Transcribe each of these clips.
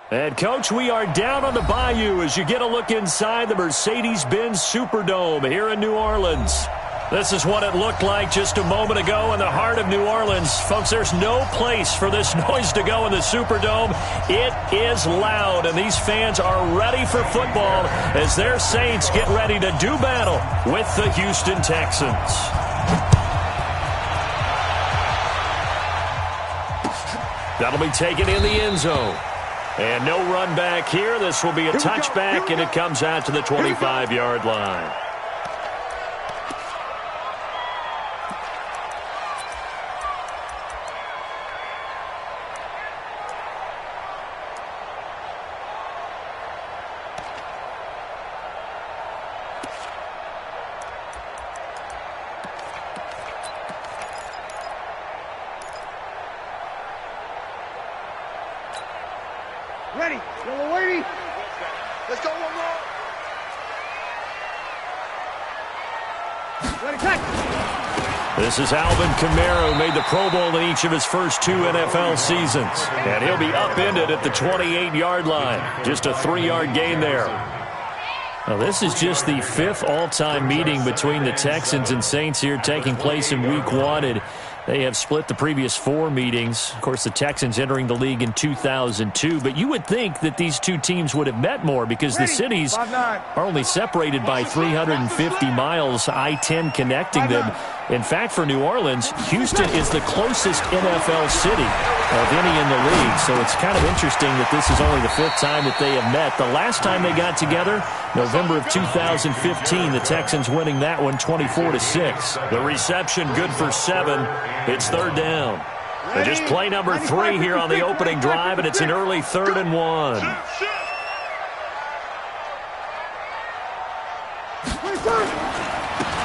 And, Coach, we are down on the bayou as you get a look inside the Mercedes-Benz Superdome here in New Orleans. This is what it looked like just a moment ago in the heart of New Orleans. Folks, there's no place for this noise to go in the Superdome. It is loud, and these fans are ready for football as their Saints get ready to do battle with the Houston Texans. That'll be taken in the end zone. And no run back here. This will be a touchback, and it comes out to the 25-yard line. Ready. Yellow lady. Let's go one more. Ready, cut. This is Alvin Kamara, who made the Pro Bowl in each of his first 2 NFL seasons. And he'll be upended at the 28-yard line. Just a 3-yard gain there. Now, this is just the 5th all-time meeting between the Texans and Saints here taking place in Week 1. And they have split the previous 4 meetings. Of course, the Texans entering the league in 2002. But you would think that these two teams would have met more because the cities are only separated by 350 miles, I-10 connecting them. In fact, for New Orleans, Houston is the closest NFL city of any in the league. So it's kind of interesting that this is only the 5th time that they have met. The last time they got together, November of 2015, the Texans winning that one 24-6. The reception good for 7. It's 3rd down. And just play number 3 here on the opening drive, and it's an early 3rd and 1.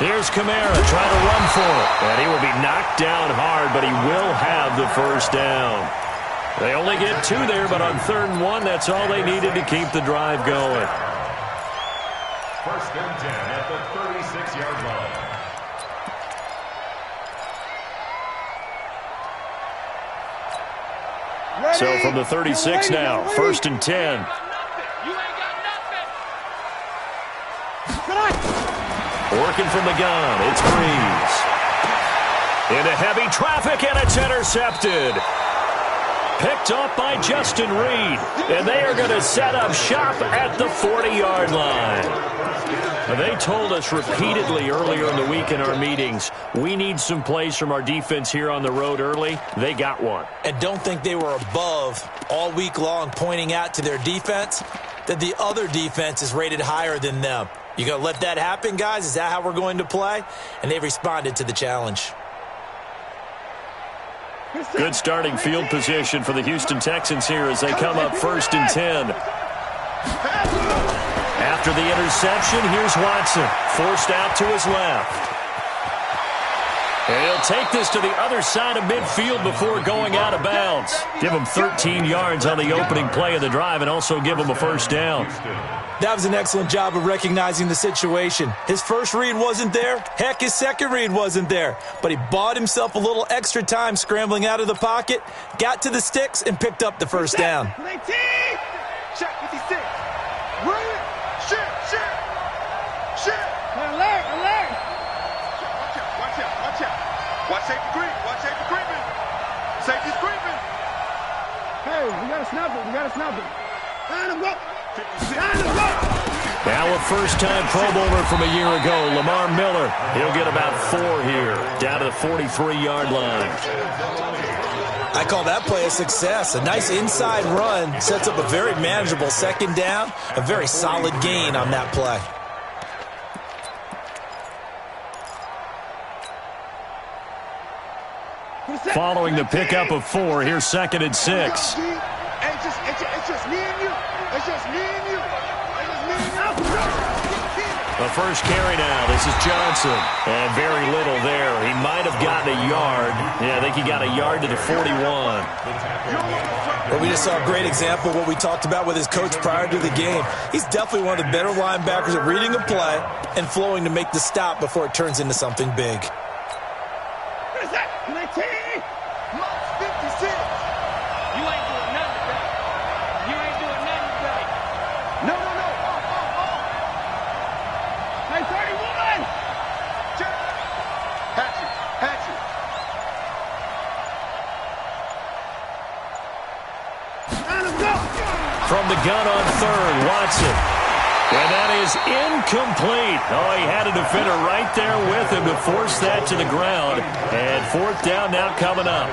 Here's Kamara trying to run for it. And he will be knocked down hard, but he will have the first down. They only get 2 there, but on 3rd and 1, that's all they needed to keep the drive going. 1st and 10 at the 36-yard line. Ready. So from the 36 now, 1st and 10. Working from the gun, it's Breeze. Into heavy traffic, and it's intercepted. Picked up by Justin Reed, and they are going to set up shop at the 40-yard line. They told us repeatedly earlier in the week in our meetings, we need some plays from our defense here on the road early. They got one. And don't think they were above all week long pointing out to their defense that the other defense is rated higher than them. You going to let that happen, guys? Is that how we're going to play? And they responded to the challenge. Good starting field position for the Houston Texans here as they come up 1st and 10. After the interception, here's Watson. Forced out to his left. And he'll take this to the other side of midfield before going out of bounds. Give him 13 yards on the opening play of the drive and also give him a first down. That was an excellent job of recognizing the situation. His first read wasn't there. Heck, his second read wasn't there. But he bought himself a little extra time scrambling out of the pocket, got to the sticks, and picked up the first down. Check 56. Run it. Shit. Alert. Watch out. Watch safety creeping. Safety's creeping. Hey, we got to snap it. Line him up. Now a first-time Pro Bowler from a year ago, Lamar Miller. He'll get about 4 here, down to the 43-yard line. I call that play a success. A nice inside run sets up a very manageable 2nd down, a very solid gain on that play. Following the pickup of 4, here's 2nd and 6. It's just me and you. The first carry now. This is Johnson. And very little there. He might have gotten a yard. Yeah, I think he got a yard to the 41. Well, we just saw a great example of what we talked about with his coach prior to the game. He's definitely one of the better linebackers at reading a play and flowing to make the stop before it turns into something big. What is that? 19. Mark 56. You ain't doing nothing, bro. You ain't doing From the gun on third, Watson. And that is incomplete. Oh, he had a defender right there with him to force that to the ground. And fourth down now coming up.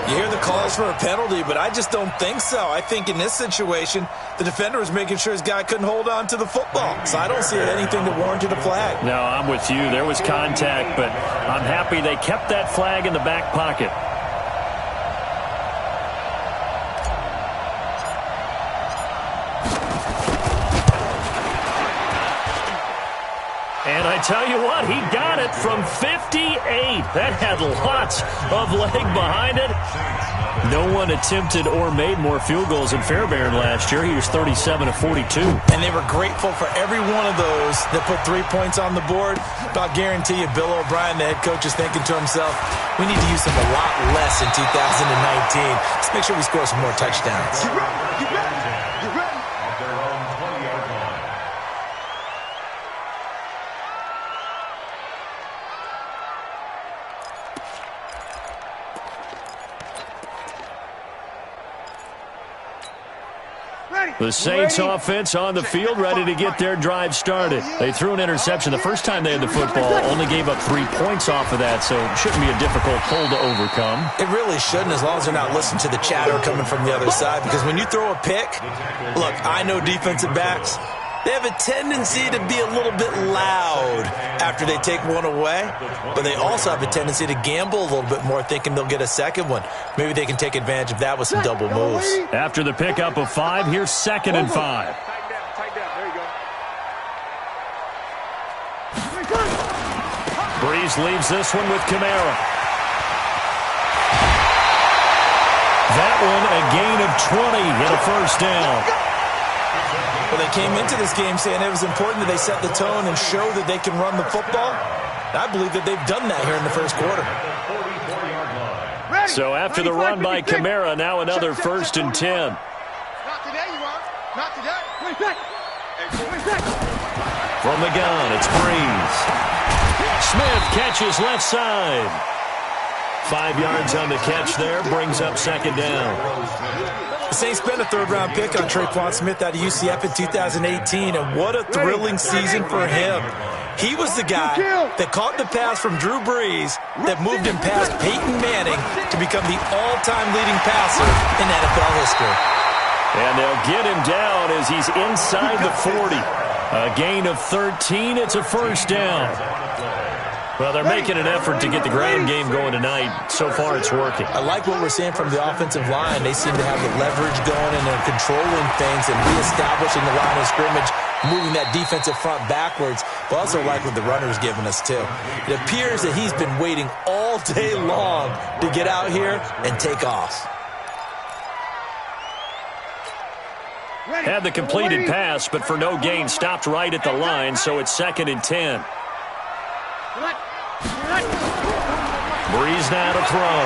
You hear the calls for a penalty, but I just don't think so. I think in this situation, the defender was making sure his guy couldn't hold on to the football. So I don't see anything that warranted a flag. No, I'm with you. There was contact, but I'm happy they kept that flag in the back pocket. And I tell you what, he got it from 58. That had lots of leg behind it. No one attempted or made more field goals than Fairbairn last year. He was 37 of 42. And they were grateful for every one of those that put 3 points on the board. But I'll guarantee you, Bill O'Brien, the head coach, is thinking to himself, we need to use them a lot less in 2019. Let's make sure we score some more touchdowns. Get ready. Get ready. Get ready. At their own 20-yard line. The Saints offense on the field, ready to get their drive started. They threw an interception the first time they had the football, only gave up 3 points off of that, so it shouldn't be a difficult pull to overcome. It really shouldn't, as long as they're not listening to the chatter coming from the other side, because when you throw a pick, look, I know defensive backs, they have a tendency to be a little bit loud after they take one away, but they also have a tendency to gamble a little bit more, thinking they'll get a second one. Maybe they can take advantage of that with some double moves. After the pickup of 5, here's 2nd and 5. Tighten down. There you go. Breeze leaves this one with Kamara. That one a gain of 20 and a first down. Well, they came into this game saying it was important that they set the tone and show that they can run the football. I believe that they've done that here in the first quarter. So after the run by Kamara, now another 1st and 10. Not today, you are. Not today. From the gun, it's Breeze. Smith catches left side. 5 yards on the catch there, brings up 2nd down. The Saints spent a 3rd-round pick on Traquan Smith out of UCF in 2018, and what a thrilling season for him. He was the guy that caught the pass from Drew Brees that moved him past Peyton Manning to become the all-time leading passer in NFL history. And they'll get him down as he's inside the 40. A gain of 13, it's a first down. Well, they're making an effort to get the ground game going tonight. So far, it's working. I like what we're seeing from the offensive line. They seem to have the leverage going, and they're controlling things and reestablishing the line of scrimmage, moving that defensive front backwards. But also like what the runner's giving us, too. It appears that he's been waiting all day long to get out here and take off. Had the completed pass, but for no gain, stopped right at the line, so it's 2nd and 10. Breeze now to throw.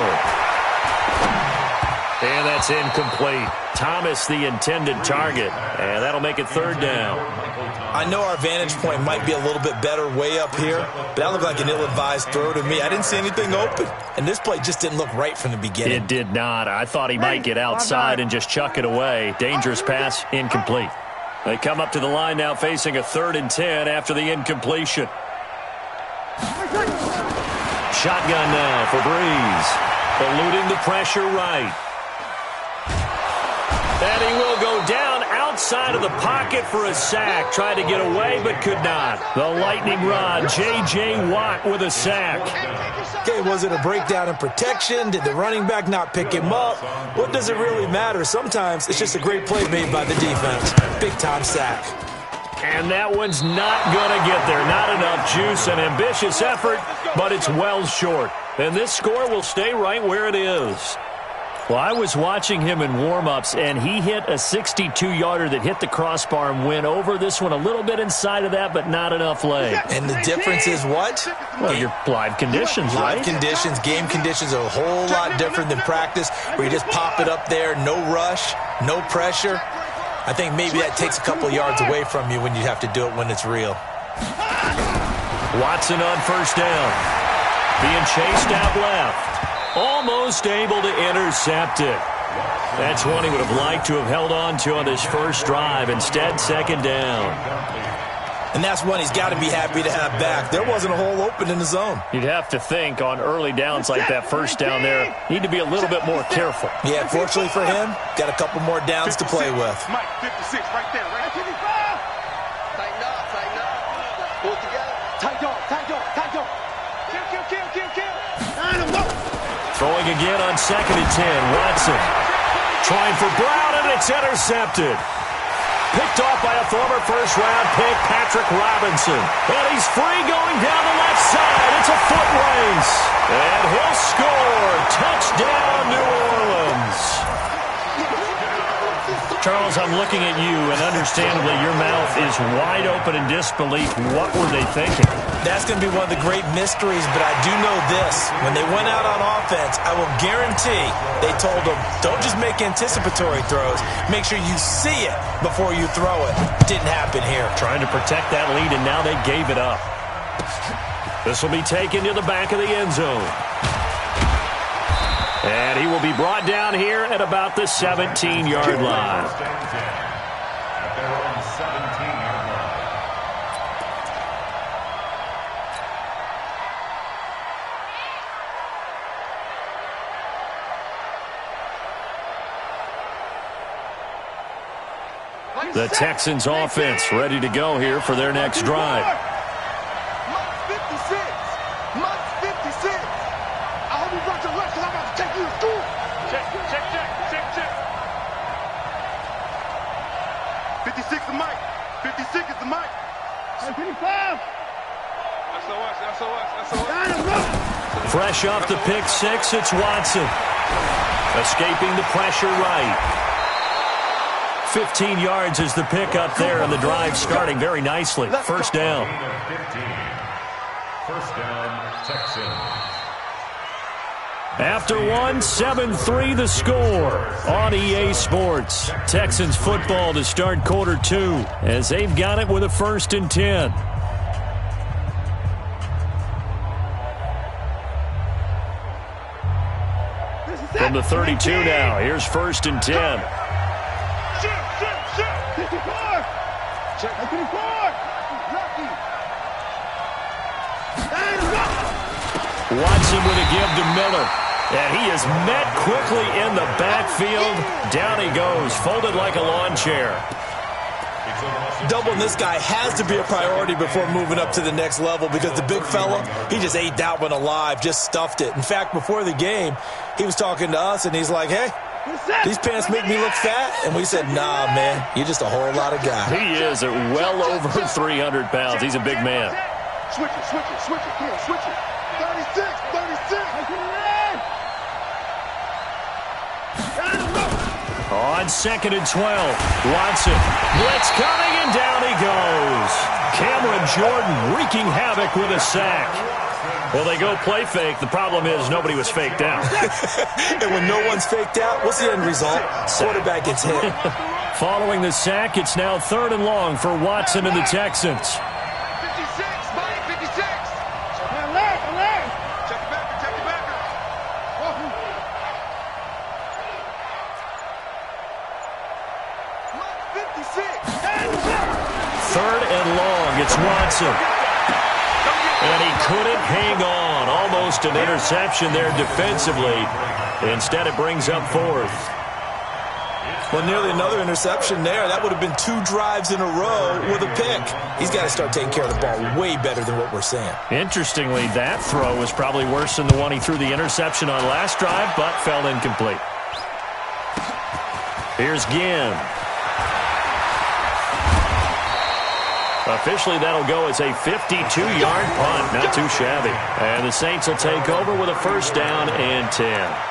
And that's incomplete. Thomas the intended target. And that'll make it 3rd down. I know our vantage point might be a little bit better way up here, but that looked like an ill-advised throw to me. I didn't see anything open, and this play just didn't look right from the beginning. It did not. I thought he might get outside and just chuck it away. Dangerous pass, incomplete. They come up to the line now facing a 3rd and 10 after the incompletion. Shotgun now for Breeze. Eluding the pressure right. And he will go down outside of the pocket for a sack. Tried to get away, but could not. The lightning rod, J.J. Watt with a sack. Okay, was it a breakdown in protection? Did the running back not pick him up? What does it really matter? Sometimes it's just a great play made by the defense. Big-time sack. And that one's not going to get there. Not enough juice. An ambitious effort, but it's well short. And this score will stay right where it is. Well, I was watching him in warm-ups, and he hit a 62-yarder that hit the crossbar and went over. This one a little bit inside of that, but not enough leg. And the difference is what? Well, your live conditions, right? Live conditions, game conditions are a whole lot different than practice, where you just pop it up there, no rush, no pressure. I think maybe that takes a couple yards away from you when you have to do it when it's real. Watson on 1st down. Being chased out left. Almost able to intercept it. That's one he would have liked to have held on to on his first drive. Instead, second down. And that's one he's got to be happy to have back. There wasn't a hole open in the zone. You'd have to think on early downs like that first down there, need to be a little bit more careful. Yeah, fortunately for him, got a couple more downs to play with. Mike, 56 right there, right? 55. Tighten up, tighten up. Pull it together. Tight on, tight on, tight on. Kill. Throwing again on 2nd and 10. Watson trying for Brown, and it's intercepted. Picked off by a former first-round pick, Patrick Robinson. And he's free going down the left side. It's a foot race. And he'll score. Touchdown, New Orleans. Charles, I'm looking at you, and understandably your mouth is wide open in disbelief. What were they thinking? That's going to be one of the great mysteries, but I do know this. When they went out on offense, I will guarantee they told them, don't just make anticipatory throws. Make sure you see it before you throw it. Didn't happen here. Trying to protect that lead, and now they gave it up. This will be taken to the back of the end zone. And he will be brought down here at about the 17-yard line. At their own 17-yard line. The Texans offense ready to go here for their next drive. Mike 56. Mike 56. I hope you brought your lunch because I'm about to take you to school. Check. 56 is Mike. 56 is the Mike. 55. SOS. Fresh off the pick six, it's Watson. Escaping the pressure right. 15 yards is the pick up there, and the drive starting very nicely. First down. 15. First down, Texans. After 7-3 the score on EA Sports. Texans football to start quarter 2 as they've got it with a 1st and 10. From the 32 now, here's 1st and 10. Check. 54. Watson with a give to Miller. And he is met quickly in the backfield. Down he goes, folded like a lawn chair. Doubling this guy has to be a priority before moving up to the next level because the big fella, he just ate that one alive, just stuffed it. In fact, before the game, he was talking to us, and he's like, hey, these pants make me look fat? And we said, nah, man, you're just a whole lot of guy. He is at well over 300 pounds. He's a big man. Switch it. Come on, switch it. 36. On 2nd and 12, Watson. Blitz coming, and down he goes. Cameron Jordan wreaking havoc with a sack. Well, they go play fake. The problem is nobody was faked out. And when no one's faked out, what's the end result? Quarterback gets hit. Following the sack, it's now 3rd and long for Watson and the Texans. 56, Mike, 56. Alert. Check it back. Mike 56. 3rd and long, it's Watson. And he couldn't hang on. Almost an interception there defensively. Instead, it brings up 4th. Well, nearly another interception there. That would have been 2 drives in a row with a pick. He's got to start taking care of the ball way better than what we're seeing. Interestingly, that throw was probably worse than the one he threw the interception on last drive, but fell incomplete. Here's Ginn. Officially, that'll go as a 52-yard punt. Not too shabby. And the Saints will take over with a 1st down and 10.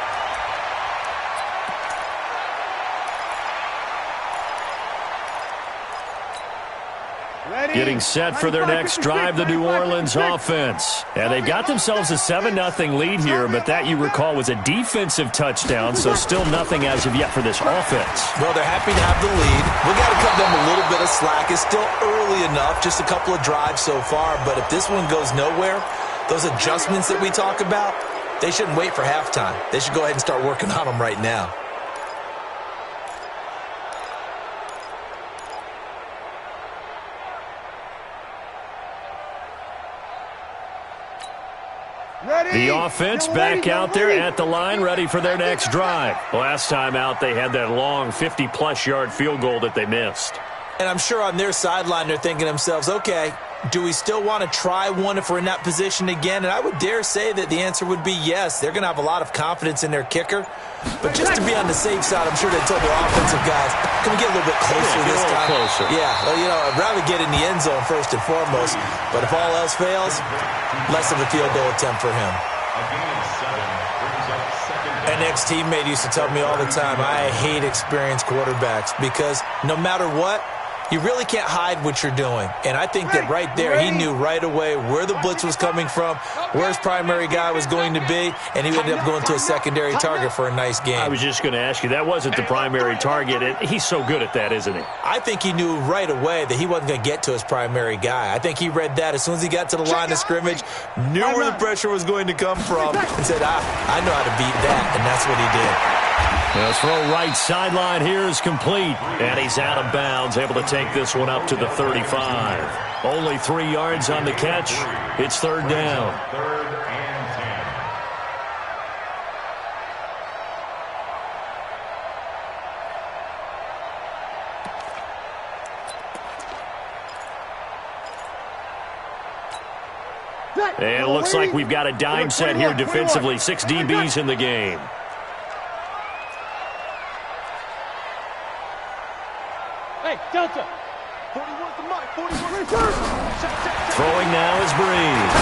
Getting set for their next drive, the New Orleans offense. And they've got themselves a 7-0 lead here, but that, you recall, was a defensive touchdown, so still nothing as of yet for this offense. Well, they're happy to have the lead. We got to cut them a little bit of slack. It's still early enough, just a couple of drives so far, but if this one goes nowhere, those adjustments that we talk about, they shouldn't wait for halftime. They should go ahead and start working on them right now. The offense back out there at the line, ready for their next drive. Last time out, they had that long 50-plus yard field goal that they missed. And I'm sure on their sideline they're thinking to themselves, okay, do we still want to try one if we're in that position again? And I would dare say that the answer would be yes. They're going to have a lot of confidence in their kicker. But just to be on the safe side, I'm sure they told their offensive guys, can we get a little bit closer this time? Closer. Yeah, well, you know, I'd rather get in the end zone first and foremost. But if all else fails, less of a field goal attempt for him. An ex-teammate used to tell me all the time, I hate experienced quarterbacks because no matter what, you really can't hide what you're doing. And I think that right there, he knew right away where the blitz was coming from, where his primary guy was going to be, and he ended up going to a secondary target for a nice game. I was just going to ask you, that wasn't the primary target. And he's so good at that, isn't he? I think he knew right away that he wasn't going to get to his primary guy. I think he read that as soon as he got to the line of scrimmage, knew where the pressure was going to come from, and said, I know how to beat that, and that's what he did. The throw right sideline here is complete, and he's out of bounds, able to take this one up to the 35. Only 3 yards on the catch. It's third down. Third and 10. And it looks like we've got a dime set here defensively. 6 DBs in the game. Hey, Delta. 41 to Mike. 41 return. Throwing now is Breeze.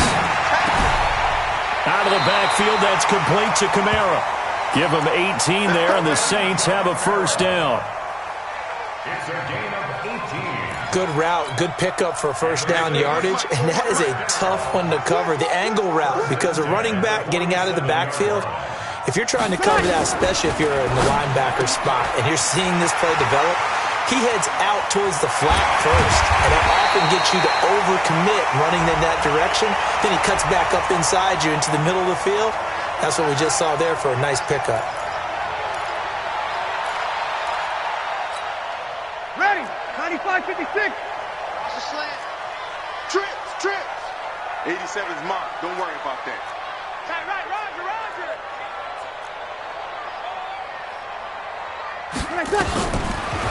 Out of the backfield, that's complete to Kamara. Give him 18 there, and the Saints have a first down. It's a gain of 18. Good route, good pickup for first down yardage, and that is a tough one to cover, the angle route, because a running back getting out of the backfield, if you're trying to cover that, especially if you're in the linebacker spot and you're seeing this play develop, he heads out towards the flat first, and that often gets you to overcommit running in that direction. Then he cuts back up inside you into the middle of the field. That's what we just saw there for a nice pickup. Ready. 95-56. It's a slant. Trips. 87's mine. Don't worry about that. Right, Roger.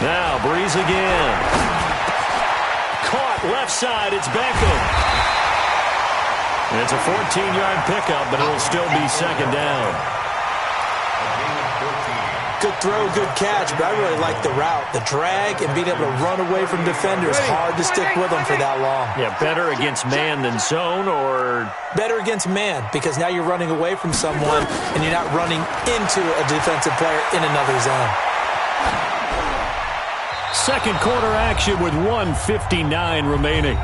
Now, Breeze again. Caught left side. It's Beckham. And it's a 14-yard pickup, but it'll still be second down. Good throw, good catch, but I really like the route. The drag and being able to run away from defenders. Hard to stick with them for that long. Yeah, better against man than zone, or? Better against man, because now you're running away from someone and you're not running into a defensive player in another zone. Second quarter action with 1:59 remaining.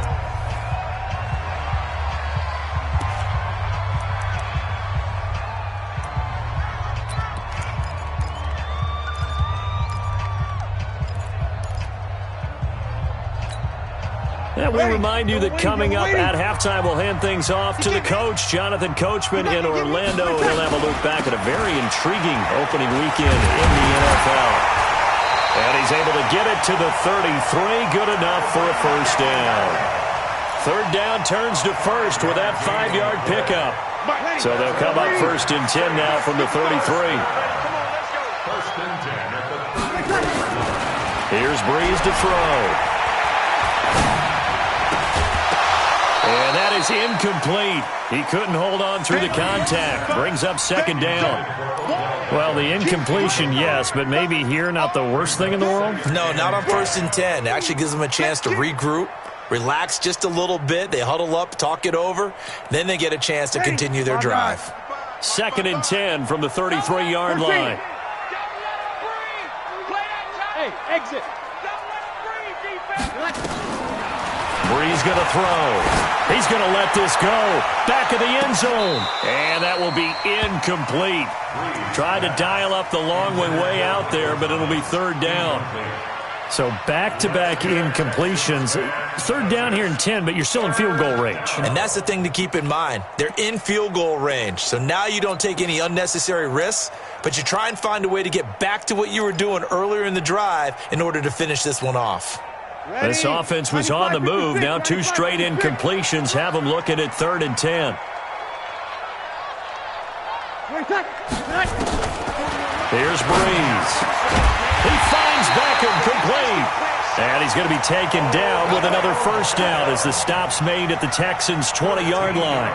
And we remind you that coming up at halftime, we'll hand things off to the coach, Jonathan Coachman in Orlando. He'll have a look back at a very intriguing opening weekend in the NFL. And he's able to get it to the 33. Good enough for a first down. Third down turns to first with that 5-yard pickup. So they'll come up first and 10 now from the 33. First and 10 at the 33. Here's Breeze to throw. And that is incomplete. He couldn't hold on through the contact. Brings up second down. Well, the incompletion, yes, but maybe here not the worst thing in the world? No, not on first and 10. It actually gives them a chance to regroup, relax just a little bit. They huddle up, talk it over. Then they get a chance to continue their drive. Second and 10 from the 33-yard line. Hey, exit. Breeze going to throw. He's going to let this go. Back of the end zone. And that will be incomplete. Tried to dial up the long way out there, but it'll be third down. So back-to-back incompletions. Third down here in 10, but you're still in field goal range. And that's the thing to keep in mind. They're in field goal range. So now you don't take any unnecessary risks, but you try and find a way to get back to what you were doing earlier in the drive in order to finish this one off. This offense was on the move. Now 2 straight incompletions have them looking at third and 10. Here's Breeze. He finds Beckham complete. And he's going to be taken down with another first down as the stop's made at the Texans' 20-yard line.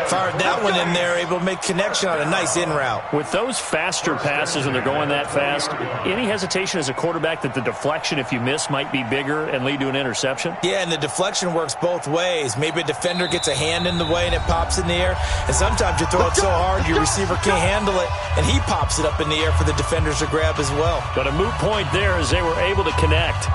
Fired that one in there, able to make connection on a nice in route. With those faster passes and they're going that fast, any hesitation as a quarterback that the deflection, if you miss, might be bigger and lead to an interception? Yeah, and the deflection works both ways. Maybe a defender gets a hand in the way and it pops in the air. And sometimes you throw it so hard your receiver can't handle it, and he pops it up in the air for the defenders to grab as well. But a moot point there as they were able to connect.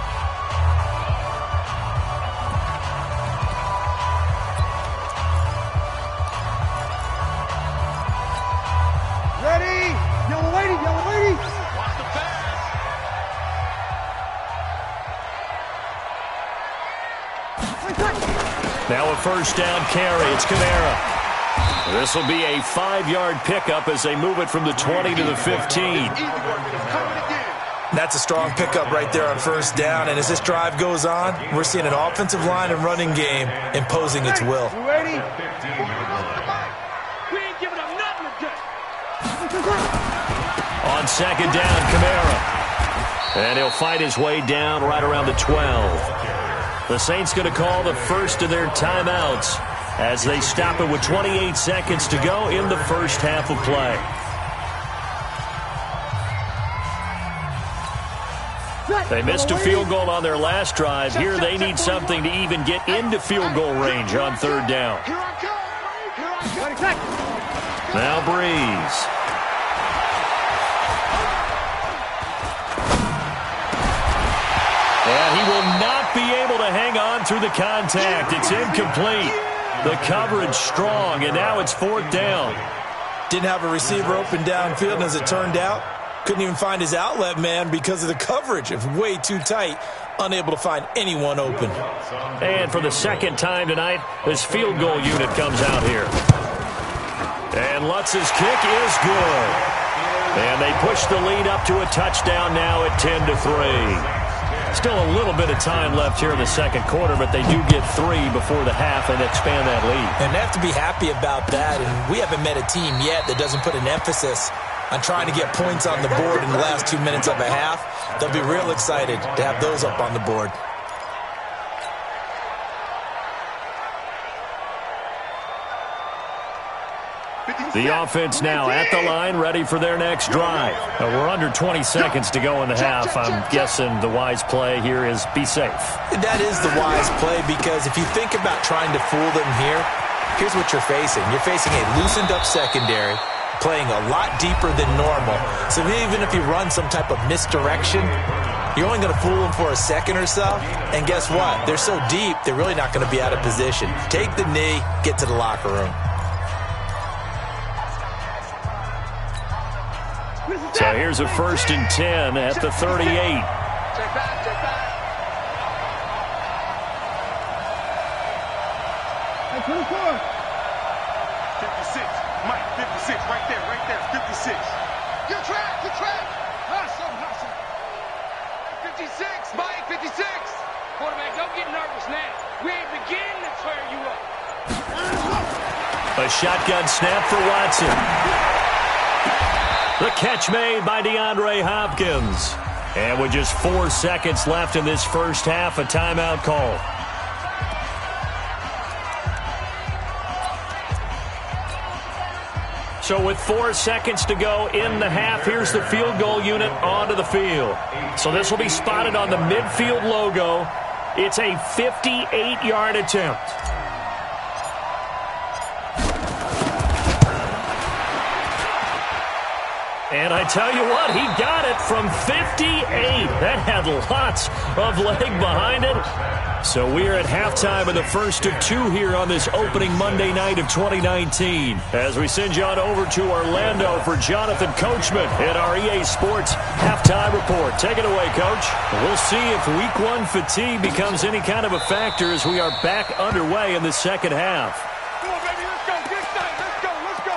Now a first down carry. It's Kamara. This will be a 5-yard pickup as they move it from the 20 to the 15. That's a strong pickup right there on first down. And as this drive goes on, we're seeing an offensive line and running game imposing its will. On second down, Kamara. And he'll fight his way down right around the 12. The Saints going to call the first of their timeouts as they stop it with 28 seconds to go in the first half of play. They missed a field goal on their last drive. Here they need something to even get into field goal range on third down. Now Breeze. And he will not be able to hang on through the contact. It's incomplete. The coverage strong, and now it's fourth down. Didn't have a receiver open downfield, and as it turned out, couldn't even find his outlet man because of the coverage. It's way too tight, unable to find anyone open. And for the second time tonight, this field goal unit comes out here. And Lutz's kick is good. And they push the lead up to a touchdown now at 10-3. Still a little bit of time left here in the second quarter, but they do get 3 before the half and expand that lead. And they have to be happy about that. And we haven't met a team yet that doesn't put an emphasis on trying to get points on the board in the last 2 minutes of a half. They'll be real excited to have those up on the board. The offense now at the line, ready for their next drive. We're under 20 seconds to go in the half. I'm guessing the wise play here is be safe. That is the wise play, because if you think about trying to fool them here, here's what you're facing. You're facing a loosened up secondary, playing a lot deeper than normal. So even if you run some type of misdirection, you're only going to fool them for a second or so. And guess what? They're so deep, they're really not going to be out of position. Take the knee, get to the locker room. So here's a 1st and 10 at the 38. Check back. 24. 56. Mike, 56. Right there. 56. Good track. Hustle. 56. Mike, 56. Quarterback, don't get nervous now. We ain't beginning to tear you up. A shotgun snap for Watson. The catch made by DeAndre Hopkins. And with just 4 seconds left in this first half, a timeout call. So with 4 seconds to go in the half, here's the field goal unit onto the field. So this will be spotted on the midfield logo. It's a 58-yard attempt. And I tell you what, he got it from 58. That had lots of leg behind it. So we're at halftime of the first of 2 here on this opening Monday night of 2019. As we send you on over to Orlando for Jonathan Coachman in our EA Sports Halftime Report. Take it away, Coach. We'll see if Week 1 fatigue becomes any kind of a factor as we are back underway in the second half. Come on, baby, let's go. Get tight. Let's go.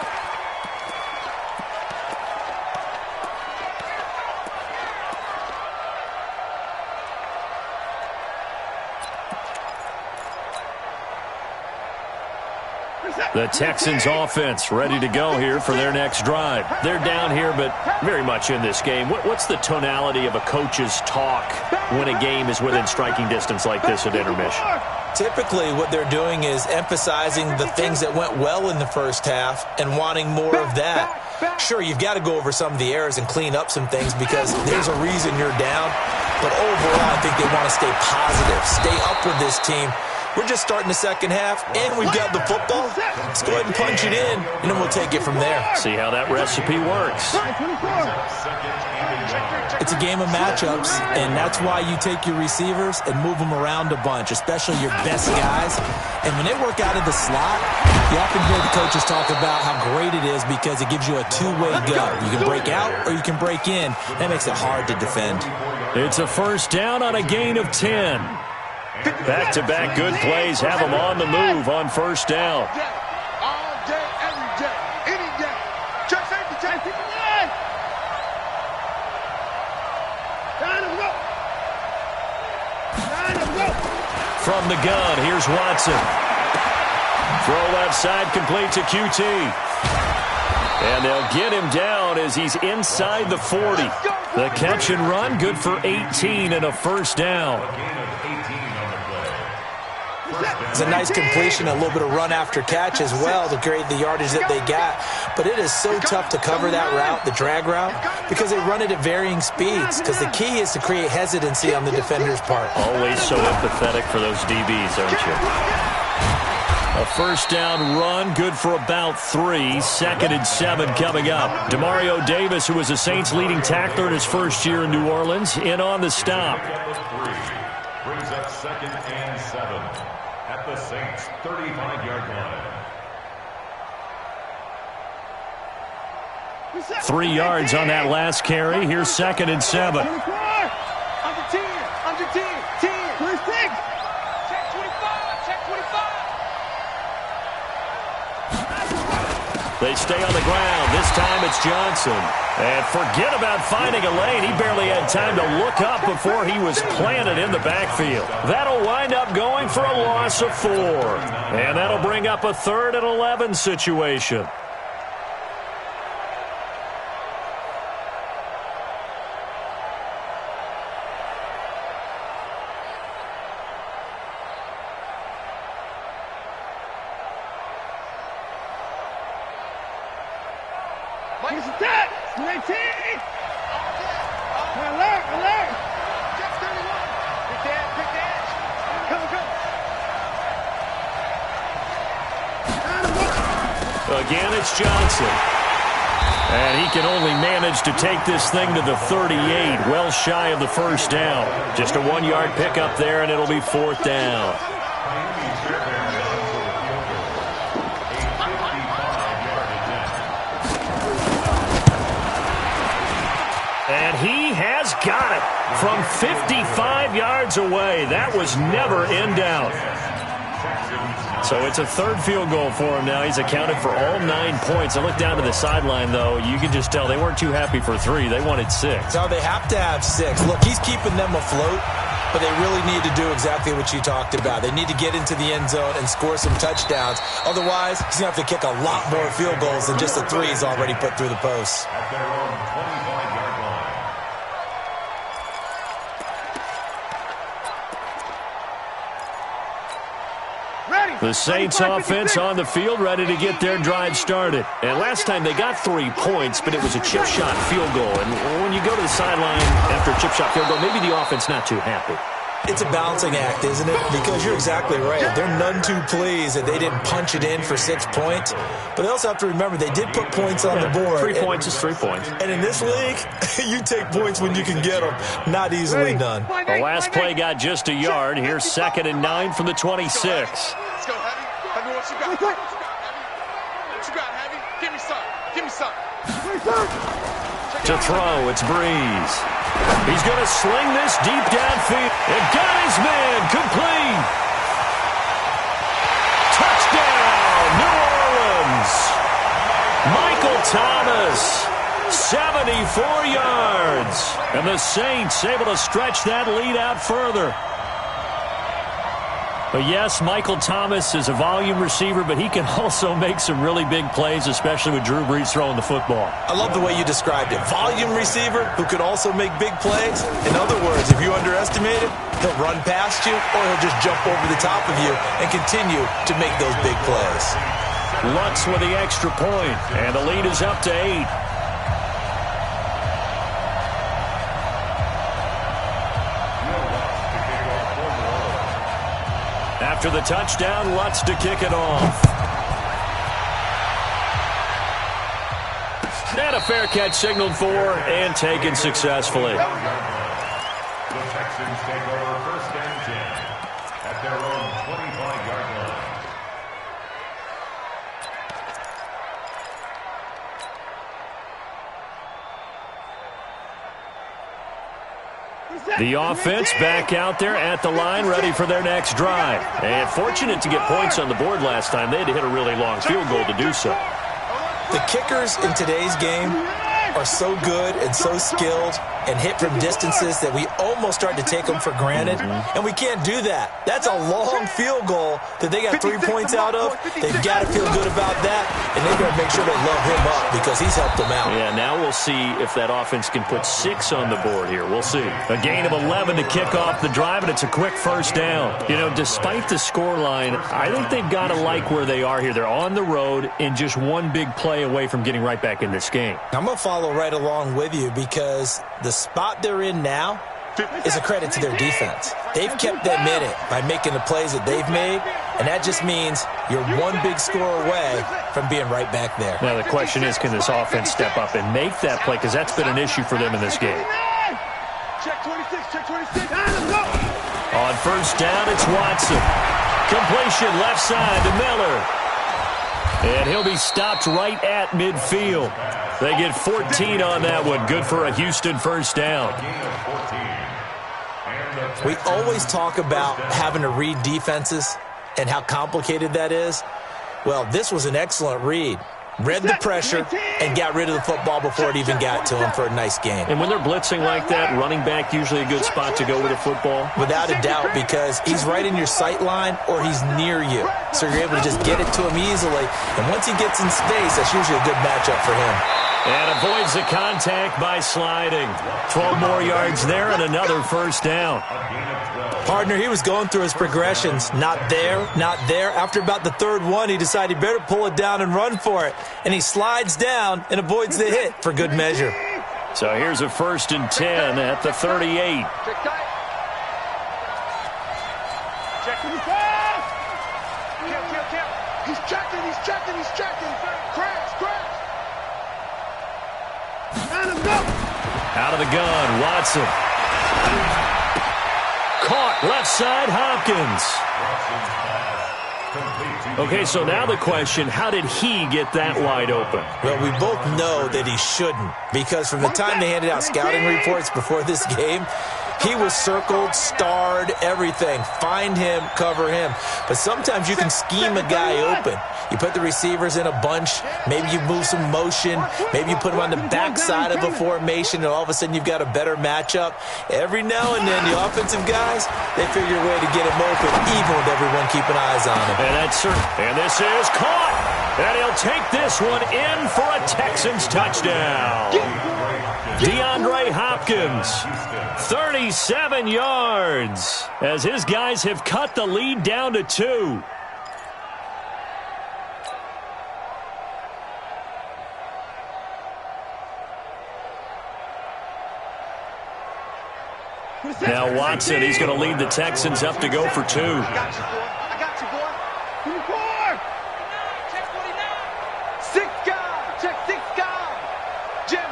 Reset. The Texans offense ready to go here for their next drive. They're down here, but very much in this game. What's the tonality of a coach's talk when a game is within striking distance like this at intermission? Typically, what they're doing is emphasizing the things that went well in the first half and wanting more of that. Sure, you've got to go over some of the errors and clean up some things because there's a reason you're down. But overall, I think they want to stay positive, stay up with this team. We're just starting the second half, and we've got the football. Let's go ahead and punch it in, and then we'll take it from there. See how that recipe works. It's a game of matchups, and that's why you take your receivers and move them around a bunch, especially your best guys. And when they work out of the slot, you often hear the coaches talk about how great it is because it gives you a two-way go. You can break out or you can break in. That makes it hard to defend. It's a first down on a gain of 10. Back-to-back good plays have them on the move on first down. All day, every day, any day. Check safety, check safety. From the gun, here's Watson. Throw left side, complete to QT. And they'll get him down as he's inside the 40. The catch and run, good for 18 and a first down. It's a nice completion, a little bit of run after catch as well to create the yardage that they got. But it is so tough to cover that route, the drag route, because they run it at varying speeds. Because the key is to create hesitancy on the defender's part. Always so empathetic for those DBs, aren't you? A first down run, good for about 3. 2nd and 7 coming up. Demario Davis, who was the Saints' leading tackler in his first year in New Orleans, in on the stop. Brings up 2nd and 7 at the Saints' 35-yard line. 3 yards on that last carry. Here's 2nd and 7. Under 10, under 10, 10, 26. Check 25, check 25. They stay on the ground. This time it's Johnson. And forget about finding a lane. He barely had time to look up before he was planted in the backfield. That'll wind up going for a loss of 4. And that'll bring up a 3rd and 11 situation. Alert! Alert! Check 31. Pick that. Come. Again, it's Johnson. And he can only manage to take this thing to the 38, well shy of the first down. Just a 1-yard pickup there, and it'll be 4th down. And he has got it from 55 yards away. That was never in doubt. So it's a 3rd field goal for him now. He's accounted for all 9 points. I look down to the sideline, though. You can just tell they weren't too happy for 3. They wanted 6. No, they have to have 6. Look, he's keeping them afloat, but they really need to do exactly what you talked about. They need to get into the end zone and score some touchdowns. Otherwise, he's going to have to kick a lot more field goals than just the 3 he's already put through the posts. At their own 25-yard line. The Saints offense on the field, ready to get their drive started. And last time they got 3 points, but it was a chip shot field goal. And when you go to the sideline after a chip shot field goal, maybe the offense not too happy. It's a balancing act, isn't it? Because you're exactly right. They're none too pleased that they didn't punch it in for 6 points. But they also have to remember they did put points on the board. 3 points is 3 points. And in this league, you take points when you can get them. Not easily done. The last play got just a yard. Here's 2nd and 9 from the 26. Let's go, Heavy. Heavy, what you got? What you got, Heavy? Give me some. Give me some. To throw, it's Breeze. He's going to sling this deep downfield. And got his man complete. Touchdown, New Orleans. Michael Thomas, 74 yards. And the Saints able to stretch that lead out further. But yes, Michael Thomas is a volume receiver, but he can also make some really big plays, especially with Drew Brees throwing the football. I love the way you described it. Volume receiver who can also make big plays. In other words, if you underestimate him, he'll run past you or he'll just jump over the top of you and continue to make those big plays. Lutz with the extra point, and the lead is up to 8. After the touchdown, Lutz to kick it off. And a fair catch signaled for and taken successfully. The Texans take over 1st and 10 at their own 25-yard line. The offense back out there at the line, ready for their next drive. And fortunate to get points on the board last time. They had to hit a really long field goal to do so. The kickers in today's game are so good and so skilled and hit from distances that we almost start to take them for granted. And we can't do that. That's a long field goal that they got 3 points out of. They've got to feel good about that, and they've got to make sure they love him up because he's helped them out. Yeah, now we'll see if that offense can put 6 on the board here. We'll see. A gain of 11 to kick off the drive, and it's a quick first down. You know, despite the scoreline, I think they've got to like where they are here. They're on the road and just one big play away from getting right back in this game. I'm going to follow right along with you because the spot they're in now is a credit to their defense. They've kept them in it by making the plays that they've made, and that just means you're one big score away from being right back there. Now the question is, can this offense step up and make that play? Because that's been an issue for them in this game. Check 26, check 26. Let's go. On first down, it's Watson. Completion left side to Miller. And he'll be stopped right at midfield. They get 14 on that one. Good for a Houston first down. We always talk about having to read defenses and how complicated that is. Well, this was an excellent read. Read the pressure and got rid of the football before it even got to him for a nice gain. And when they're blitzing like that, running back usually a good spot to go with the football? Without a doubt, because he's right in your sight line or he's near you. So you're able to just get it to him easily. And once he gets in space, that's usually a good matchup for him. And avoids the contact by sliding. 12 more yards there and another first down. Partner, he was going through his progressions. Not there, not there. After about the third one, he decided he better pull it down and run for it. And he slides down and avoids the hit for good measure. So here's a 1st and 10 at the 38. Check tight. Check to the pass. Count. He's checking. Crash. Let him go. Out of the gun, Watson. Caught left side, Hopkins. Okay, so now the question, how did he get that wide open? Well, we both know that he shouldn't, because from the time they handed out scouting reports before this game, he was circled, starred, everything. Find him, cover him. But sometimes you can scheme a guy open. You put the receivers in a bunch. Maybe you move some motion. Maybe you put him on the backside of a formation, and all of a sudden you've got a better matchup. Every now and then, the offensive guys, they figure a way to get him open, even with everyone keeping eyes on him. And that's certain. And this is caught. And he'll take this one in for a Texans touchdown. DeAndre Hopkins, 37 yards, as his guys have cut the lead down to 2. Now Watson, he's going to lead the Texans up to go for 2. I got you, boy. 24. Check 49. 6 guys. Check 6 guys. Jim.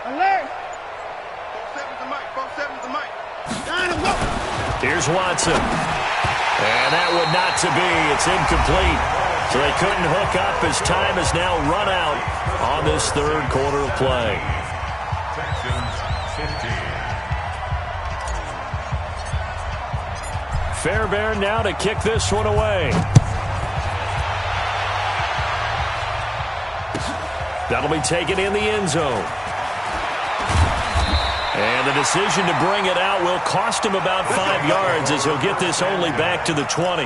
Alert. 4-7's the mic. Got him, go. Here's Watson. And that would not to be. It's incomplete. So they couldn't hook up as time has now run out on this third quarter of play. Texans 15. Fairbairn now to kick this one away. That'll be taken in the end zone. And the decision to bring it out will cost him about 5 yards as he'll get this only back to the 20.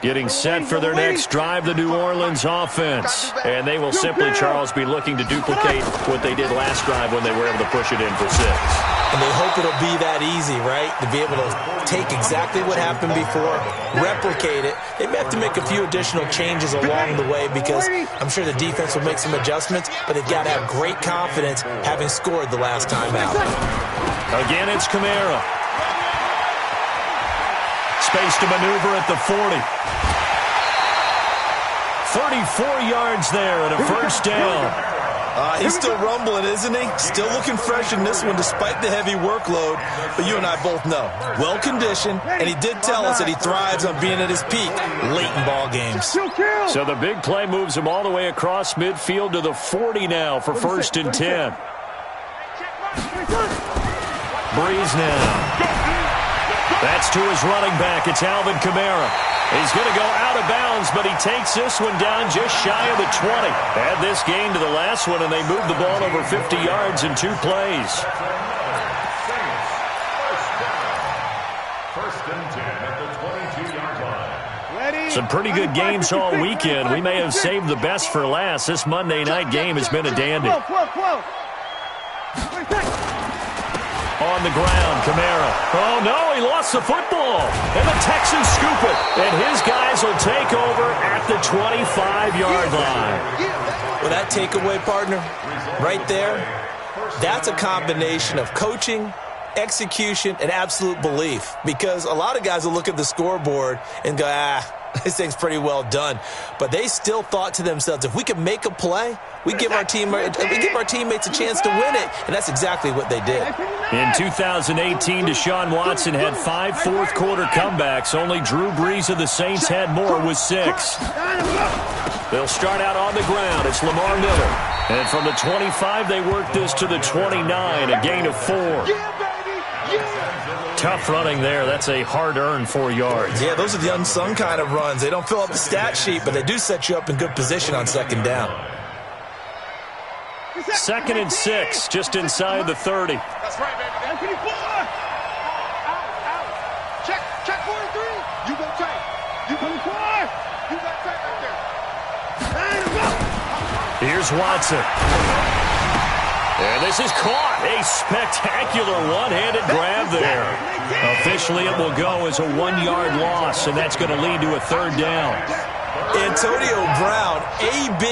Getting set for their next drive, the New Orleans offense. And they will simply, Charles, be looking to duplicate what they did last drive when they were able to push it in for 6. And they hope it'll be that easy, right? To be able to take exactly what happened before, replicate it. They may have to make a few additional changes along the way because I'm sure the defense will make some adjustments, but they've got to have great confidence having scored the last time out. Again, it's Kamara. Space to maneuver at the 40. 34 yards there and a first down. He's still rumbling, isn't he? Still looking fresh in this one despite the heavy workload. But you and I both know, well-conditioned, and he did tell us that he thrives on being at his peak late in ball games. So the big play moves him all the way across midfield to the 40 now for 1st and 10. Breeze now. That's to his running back. It's Alvin Kamara. He's going to go out of bounds, but he takes this one down just shy of the 20. Add this gain to the last one, and they move the ball over 50 yards in 2 plays. First and 10 at the 22-yard line. Some pretty good games all weekend. We may have saved the best for last. This Monday night game has been a dandy. On the ground, Kamara. Oh, no, he lost the football. And the Texans scoop it. And his guys will take over at the 25-yard line. Well, that takeaway, partner, right there, that's a combination of coaching, execution, and absolute belief. Because a lot of guys will look at the scoreboard and go, this thing's pretty well done. But they still thought to themselves, if we can make a play, we give our teammates a chance to win it. And that's exactly what they did. In 2018, Deshaun Watson had 5 fourth-quarter comebacks. Only Drew Brees of the Saints had more with 6. They'll start out on the ground. It's Lamar Miller. And from the 25, they work this to the 29, a gain of 4. Tough running there. That's a hard-earned 4 yards. Yeah, those are the unsung kind of runs. They don't fill up the stat sheet, but they do set you up in good position on 2nd down. 2nd and 6, just inside the 30. That's right, baby. Out. Check 43. You go tight. You go tight. You got tight right there. Here's Watson. And this is caught. A spectacular one-handed grab there. Officially, it will go as a 1-yard loss, and that's going to lead to a 3rd down. Antonio Brown, AB,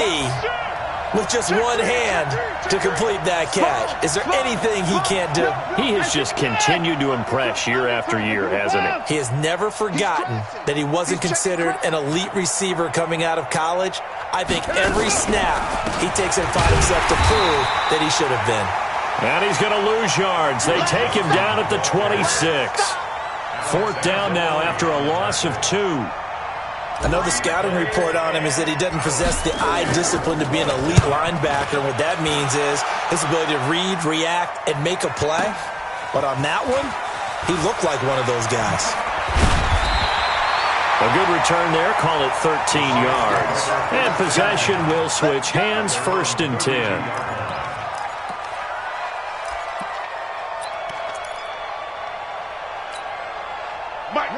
with just one hand to complete that catch. Is there anything he can't do? He has just continued to impress year after year, hasn't he? He has never forgotten that he wasn't considered an elite receiver coming out of college. I think every snap he takes it upon himself to prove that he should have been. And he's going to lose yards. They take him down at the 26. 4th down now after a loss of 2. I know the scouting report on him is that he doesn't possess the eye discipline to be an elite linebacker. And what that means is his ability to read, react, and make a play. But on that one, he looked like one of those guys. A good return there. Call it 13 yards. And possession will switch hands. 1st and 10.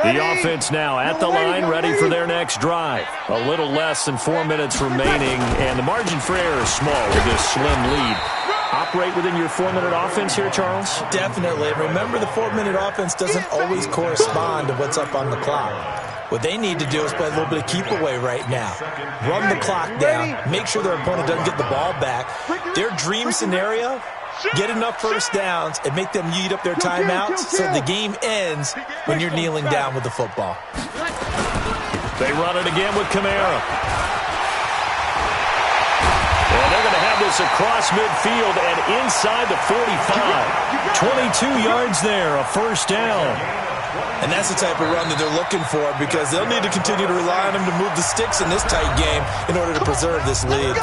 The offense now at the line, ready for their next drive. A little less than 4 minutes remaining, and the margin for error is small with this slim lead. Operate within your 4-minute offense here, Charles? Definitely. Remember, the 4-minute offense doesn't always correspond to what's up on the clock. What they need to do is play a little bit of keep away right now. Run the clock down. Make sure their opponent doesn't get the ball back. Their dream scenario, get enough first downs and make them eat up their timeouts so the game ends when you're kneeling down with the football. They run it again with Kamara. And they're going to have this across midfield and inside the 45. 22 yards there, a 1st down. And that's the type of run that they're looking for because they'll need to continue to rely on him to move the sticks in this tight game in order to preserve this lead.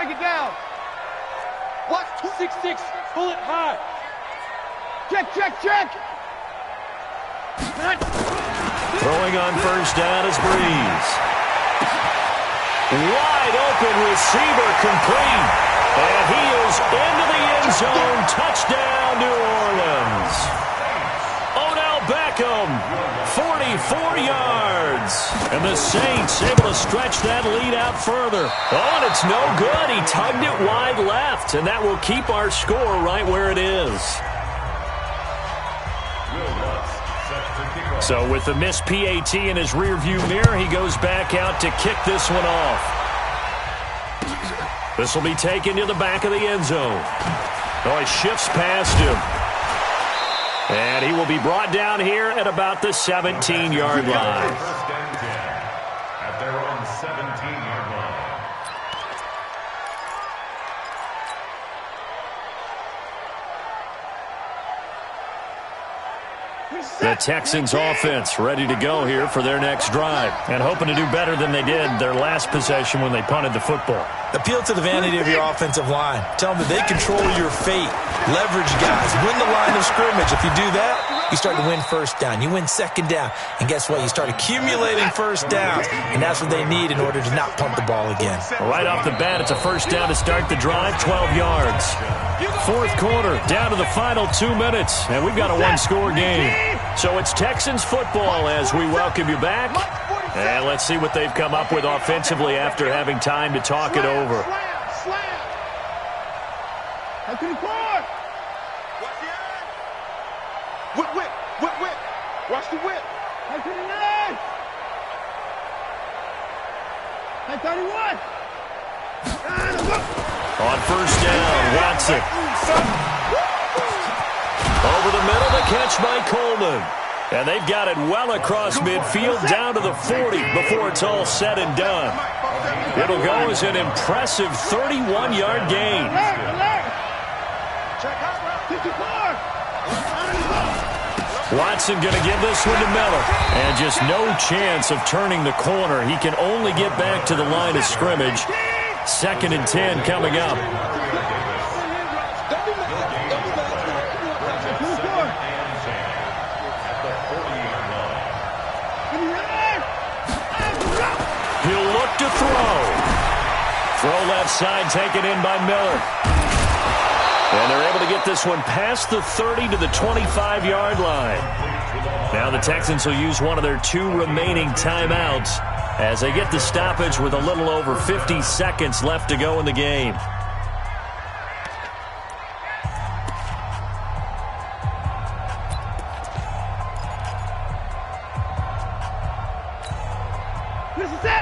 break it down. Watch 266. Pull it high. Check, check, check. Throwing on first down is Breeze. Wide open receiver complete. And he is into the end zone. Touchdown, New Orleans. Odell Beckham, 44 yards. And the Saints able to stretch that lead out further. Oh, and it's no good. He tugged it wide left, and that will keep our score right where it is. So with the missed PAT in his rearview mirror, he goes back out to kick this one off. This will be taken to the back of the end zone. Oh, he shifts past him. And he will be brought down here at about the 17-yard line. First and 10 at their own 17-yard line. The Texans offense ready to go here for their next drive and hoping to do better than they did their last possession when they punted the football. Appeal to the vanity of your offensive line. Tell them that they control your fate. Leverage guys. Win the line of scrimmage. If you do that, you start to win first down. You win second down. And guess what? You start accumulating first downs. And that's what they need in order to not punt the ball again. Right off the bat, it's a first down to start the drive, 12 yards. Fourth quarter, down to the final 2 minutes. And we've got a one-score game. So it's Texans football as we welcome you back. And let's see what they've come up with offensively after having time to talk it over. How can you pour? Watch the edge. Whip, whip, whip, whip. Watch the whip. How can you edge? High 31. On first down, Watson. Over the middle, the catch by Coleman. And they've got it well across midfield, down to the 40 before it's all said and done. It'll go as an impressive 31-yard gain. Watson going to give this one to Miller. And just no chance of turning the corner. He can only get back to the line of scrimmage. 2nd and 10 coming up. He'll look to throw. Throw left side taken in by Miller. And they're able to get this one past the 30 to the 25-yard line. Now the Texans will use one of their 2 remaining timeouts as they get the stoppage with a little over 50 seconds left to go in the game.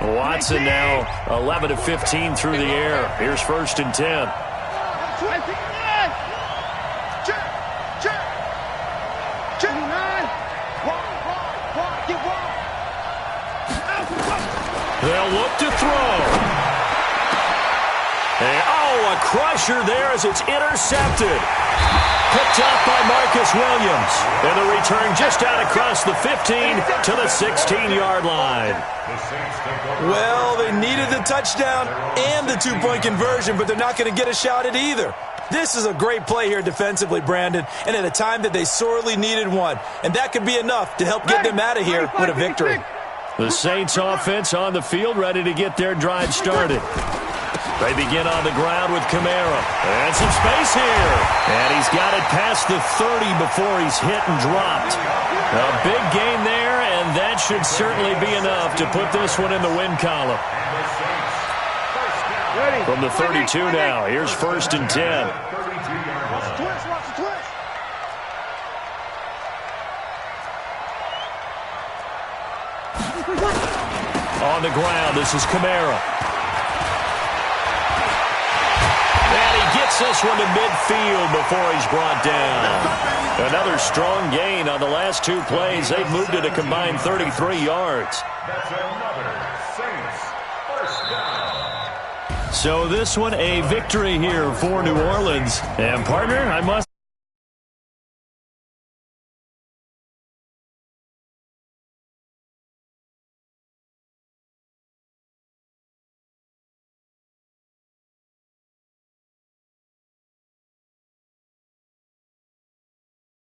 Watson now 11 of 15 through the air. Here's 1st and 10. They'll look to throw. A crusher there as it's intercepted. Picked up by Marcus Williams. And the return just out across the 15 to the 16-yard line. Well, they needed the touchdown and the 2-point conversion, but they're not going to get a shot at either. This is a great play here defensively, Brandon, and at a time that they sorely needed one. And that could be enough to help get them out of here with a victory. The Saints offense on the field ready to get their drive started. They begin on the ground with Kamara. And some space here. And he's got it past the 30 before he's hit and dropped. A big gain there, and that should certainly be enough to put this one in the win column. From the 32 now, here's 1st and 10. On the ground, this is Kamara. And he gets this one to midfield before he's brought down. Another strong gain on the last 2 plays. They've moved it a combined 33 yards. That's another Saints first down. So this one a victory here for New Orleans. And partner, I must